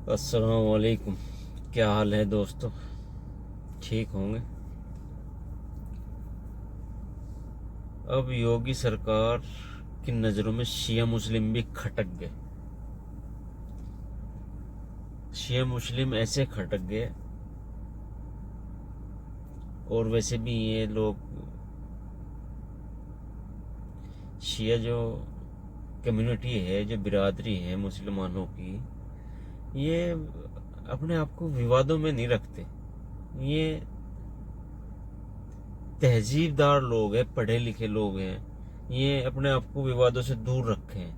अस्सलाम वालेकुम। क्या हाल है दोस्तों? ठीक होंगे। अब योगी सरकार की नज़रों में शिया मुस्लिम भी खटक गए। शिया मुस्लिम ऐसे खटक गए, और वैसे भी ये लोग शिया जो कम्युनिटी है, जो बिरादरी है मुसलमानों की, ये अपने आप को विवादों में नहीं रखते। ये तहजीबदार लोग हैं, पढ़े लिखे लोग हैं। ये अपने आप को विवादों से दूर रखे हैं,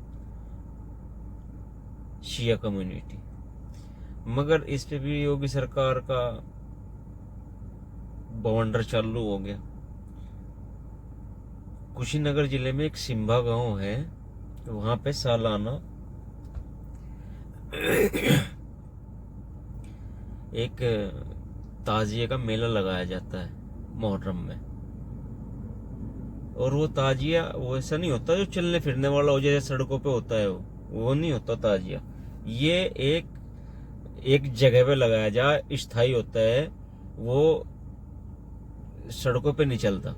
शिया कम्युनिटी। मगर इस पे भी योगी सरकार का बवंडर चालू हो गया। कुशीनगर जिले में एक सिंभा गांव है, वहां पे सालाना एक ताजिए का मेला लगाया जाता है मुहर्रम में। और वो ताजिया वो ऐसा नहीं होता जो चलने फिरने वाला हो, जैसे सड़कों पे होता है। वो नहीं होता ताजिया। ये एक जगह पे लगाया जा, स्थायी होता है। वो सड़कों पे नहीं चलता।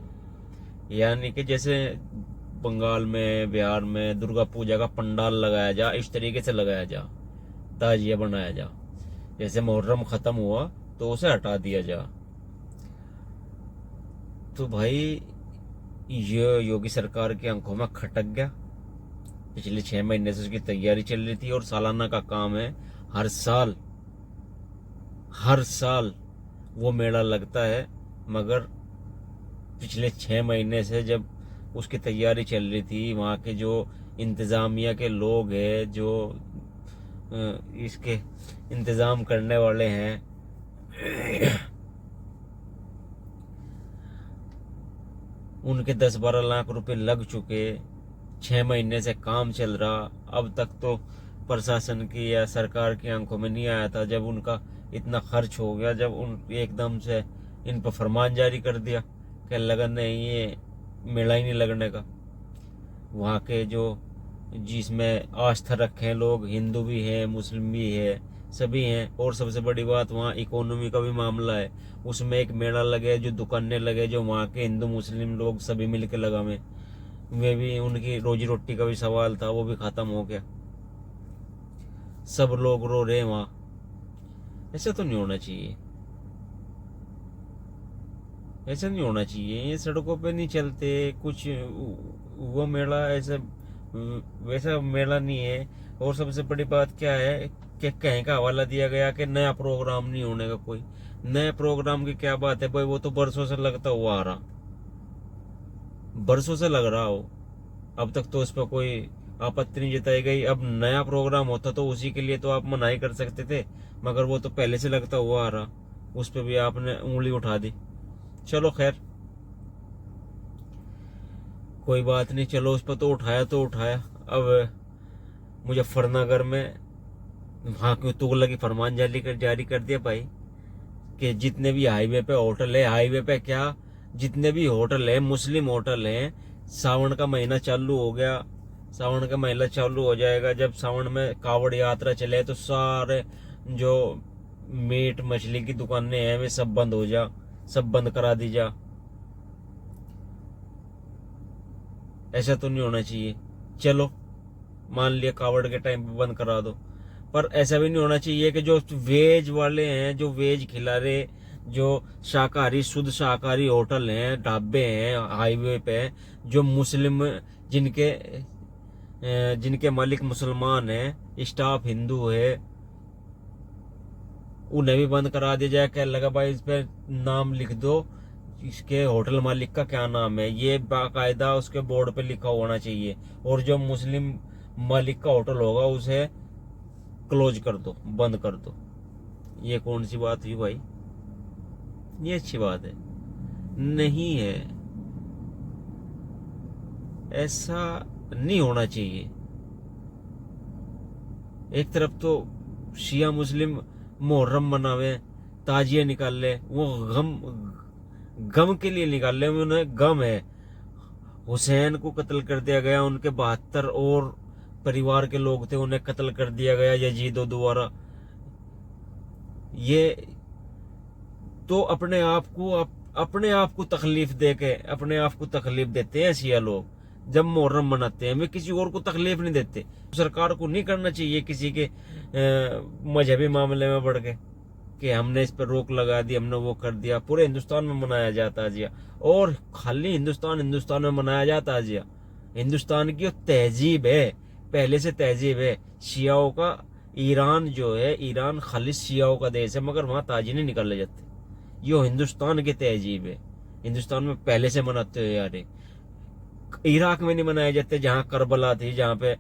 यानी कि जैसे बंगाल में, बिहार में दुर्गा पूजा का पंडाल लगाया जा, इस तरीके से लगाया जा, ताजिया बनाया जा। जैसे मुहर्रम खत्म हुआ तो उसे हटा दिया जा। तो भाई ये योगी सरकार की आंखों में खटक गया। पिछले 6 महीने से उसकी तैयारी चल रही थी, और सालाना का काम है। हर साल वो मेला लगता है। मगर पिछले 6 महीने से जब उसकी तैयारी चल रही थी, वहाँ के जो इंतज़ामिया के लोग हैं, जो इसके इंतज़ाम करने वाले हैं, उनके 10-12 लाख रुपए लग चुके। 6 महीने से काम चल रहा। अब तक तो प्रशासन की या सरकार की आंखों में नहीं आया था। जब उनका इतना खर्च हो गया, जब उन एकदम से इन पर फरमान जारी कर दिया कि लगन नहीं, ये मेला ही नहीं लगने का। वहाँ के जो जिसमें आस्था रखे लोग, हिंदू भी हैं, मुस्लिम भी है, सभी हैं। और सबसे बड़ी बात, वहाँ इकोनॉमी का भी मामला है। उसमें एक मेला लगे, जो दुकानें लगे, जो वहाँ के हिंदू मुस्लिम लोग सभी मिलकर लगावे, वे भी उनकी रोजी रोटी का भी सवाल था, वो भी खत्म हो गया। सब लोग रो रहे वहाँ। ऐसा तो नहीं होना चाहिए। ऐसा नहीं होना चाहिए। ये सड़कों पे नहीं चलते कुछ। वो मेला ऐसा वैसा मेला नहीं है। और सबसे बड़ी बात क्या है कि कहीं का हवाला दिया गया कि नया प्रोग्राम नहीं होने का। कोई नए प्रोग्राम की क्या बात है भाई? वो तो बरसों से लगता हुआ आ रहा, बरसों से लग रहा हो। अब तक तो उस पर कोई आपत्ति नहीं जताई गई। अब नया प्रोग्राम होता तो उसी के लिए तो आप मनाही कर सकते थे। मगर वो तो पहले से लगता हुआ आ रहा, उस पर भी आपने उंगली उठा दी। चलो खैर, कोई बात नहीं। चलो, उस पर तो उठाया तो उठाया। अब मुजफ्फरनगर में वहाँ की तुगलक की फरमान जारी कर दिया भाई, कि जितने भी हाईवे पे होटल है, हाईवे पे क्या, जितने भी होटल है, मुस्लिम होटल हैं, सावन का महीना चालू हो गया। सावन का महीना चालू हो जाएगा। जब सावन में कावड़ यात्रा चले तो सारे जो मीट मछली की दुकानें हैं, वे सब बंद हो जा, सब बंद करा दी जा। ऐसा तो नहीं होना चाहिए। चलो, मान लिया कावड़ के टाइम पे बंद करा दो, पर ऐसा भी नहीं होना चाहिए कि जो वेज वाले हैं, जो वेज खिला रहे, जो शाकाहारी, शुद्ध शाकाहारी होटल हैं, ढाबे हैं हाईवे पे, जो मुस्लिम, जिनके जिनके मालिक मुसलमान हैं, स्टाफ हिंदू है, उन्हें भी बंद करा दिया जाए। क्या लगा भाई, इस पे नाम लिख दो, इसके होटल मालिक का क्या नाम है, ये बाकायदा उसके बोर्ड पे लिखा होना चाहिए। और जो मुस्लिम मालिक का होटल होगा उसे क्लोज कर दो, बंद कर दो। ये कौन सी बात हुई भाई? ये अच्छी बात है? नहीं है। ऐसा नहीं होना चाहिए। एक तरफ तो शिया मुस्लिम मुहर्रम मनावे, ताजिए निकाल ले, वो गम गम के लिए निकाल ले। उन्हें गम है, हुसैन को कत्ल कर दिया गया, उनके 72 और परिवार के लोग थे, उन्हें कत्ल कर दिया गया यजीदों द्वारा। ये तो अपने आप को तकलीफ दे के अपने आप को तकलीफ देते हैं शिया लोग। जब मुहर्रम मनाते हैं वे किसी और को तकलीफ नहीं देते। सरकार को नहीं करना चाहिए किसी के मजहबी मामले में बढ़ के कि हमने इस पर रोक लगा दी, हमने वो कर दिया। पूरे हिंदुस्तान में मनाया जाता है जिया, और खाली हिंदुस्तान में मनाया जाता है जिया। हिंदुस्तान की तहजीब है, पहले से तहजीब है शियाओं का। ईरान जो है, ईरान खाली शियाओं का देश है, मगर वहां ताजी नहीं निकाले जाते। यो हिंदुस्तान की तहजीब है, हिंदुस्तान में पहले से मनाते हुए यार। इराक में नहीं मनाए जाते, जहां करबला थी, जहां पे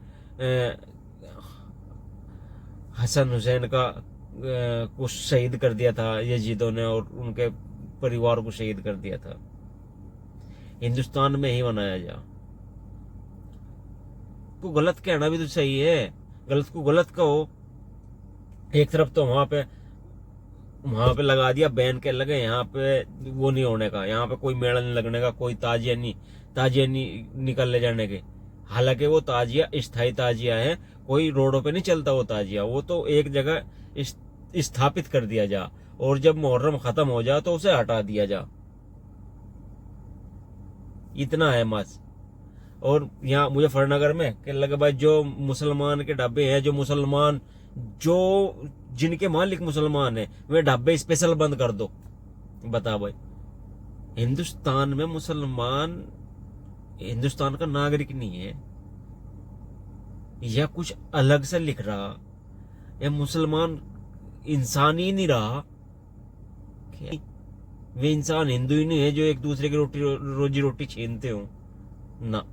हसन हुसैन का को शहीद कर दिया था यजीदों ने, और उनके परिवार को शहीद कर दिया था। हिंदुस्तान में ही मनाया जा। को गलत कहना भी तो सही है, गलत को गलत कहो। एक तरफ तो वहां पे लगा दिया बैन के लगे, यहाँ पे वो नहीं होने का, यहाँ पे कोई मेला नहीं लगने का, कोई ताजिया नहीं निकल ले जाने के। हालांकि वो ताजिया स्थायी ताजिया है, कोई रोडों पे नहीं चलता वो ताजिया, वो तो एक जगह स्थापित कर दिया जा, और जब मुहर्रम खत्म हो जा तो उसे हटा दिया जा। इतना है बस। और यहाँ मुजफ्फरनगर में क्या लगे भाई, जो मुसलमान के ढाबे हैं, जो जिनके मालिक मुसलमान है, वे ढाबे स्पेशल बंद कर दो। बता भाई, हिंदुस्तान में मुसलमान हिंदुस्तान का नागरिक नहीं है, या कुछ अलग से लिख रहा, या मुसलमान इंसान ही नहीं रहा। वे इंसान हिंदू ही नहीं है जो एक दूसरे की रोजी रोटी छीनते हो ना।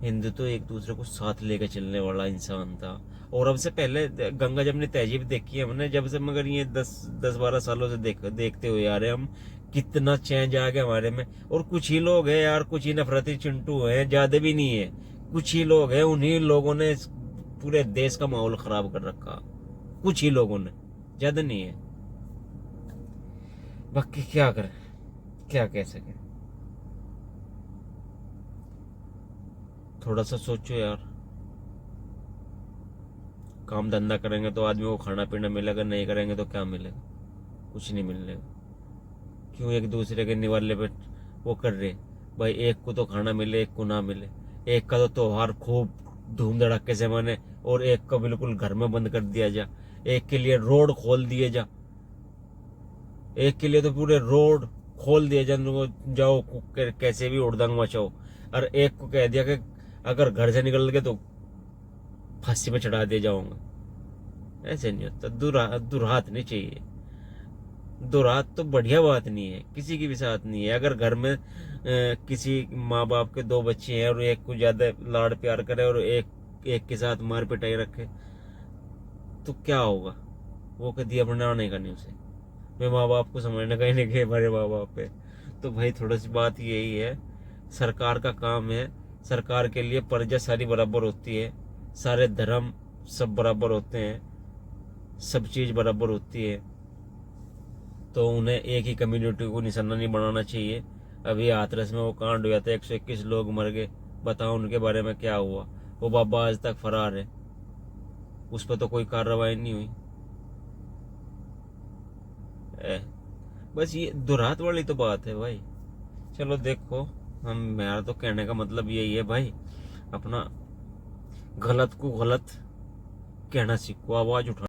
हिंदू तो एक दूसरे को साथ लेकर चलने वाला इंसान था। और अब से पहले गंगा जमनी तहजीब देखी है हमने जब से, मगर ये 10-12 सालों से देखते हुए आ रहे हम, कितना चेंज आ गया हमारे में। और कुछ ही लोग हैं यार, कुछ ही नफरती चिंटू हैं, ज्यादा भी नहीं है, कुछ ही लोग हैं। उन्हीं लोगों ने पूरे देश का माहौल खराब कर रखा, कुछ ही लोगों ने, ज्यादा नहीं है। बाकी क्या करें, क्या कह सके। थोड़ा सा सोचो यार, काम धंधा करेंगे तो आदमी को खाना पीना मिलेगा, नहीं करेंगे तो क्या मिलेगा, कुछ नहीं मिलेगा। क्यों एक दूसरे के निवाले पे वो कर रहे भाई, एक को तो खाना मिले, एक को ना मिले। एक का तो त्योहार खूब धूम धड़ाके से मने, और एक को बिल्कुल घर में बंद कर दिया जा। एक के लिए रोड खोल दिए जा, एक के लिए तो पूरे रोड खोल दिए जा, जाओ कैसे भी उड़दंग मचाओ। और एक को कह दिया कि अगर घर से निकल गए तो फांसी पे चढ़ा दिए जाऊंगा। ऐसे नहीं होता, दुरात नहीं चाहिए। दुरात तो बढ़िया बात नहीं है, किसी के भी साथ नहीं है। अगर घर में किसी माँ बाप के 2 बच्चे हैं और एक को ज्यादा लाड़ प्यार करे और एक के साथ मार पिटाई रखे, तो क्या होगा? वो दिया बनाने का नहीं उसे। मैं माँ बाप को समझने का ही नहीं, हमारे माँ बाप पे। तो भाई थोड़ी सी बात यही है, सरकार का काम है, सरकार के लिए प्रजा सारी बराबर होती है, सारे धर्म सब बराबर होते हैं, सब चीज बराबर होती है। तो उन्हें एक ही कम्युनिटी को निशाना नहीं बनाना चाहिए। अभी हाथरस में वो कांड हुआ था, 121 लोग मर गए। बताओ उनके बारे में क्या हुआ? वो बाबा आज तक फरार है, उस पर तो कोई कार्रवाई नहीं हुई। बस ये दुरात वाली तो बात है भाई। चलो देखो, मेरा तो कहने का मतलब यही है भाई, अपना गलत को गलत कहना सीखो, आवाज उठा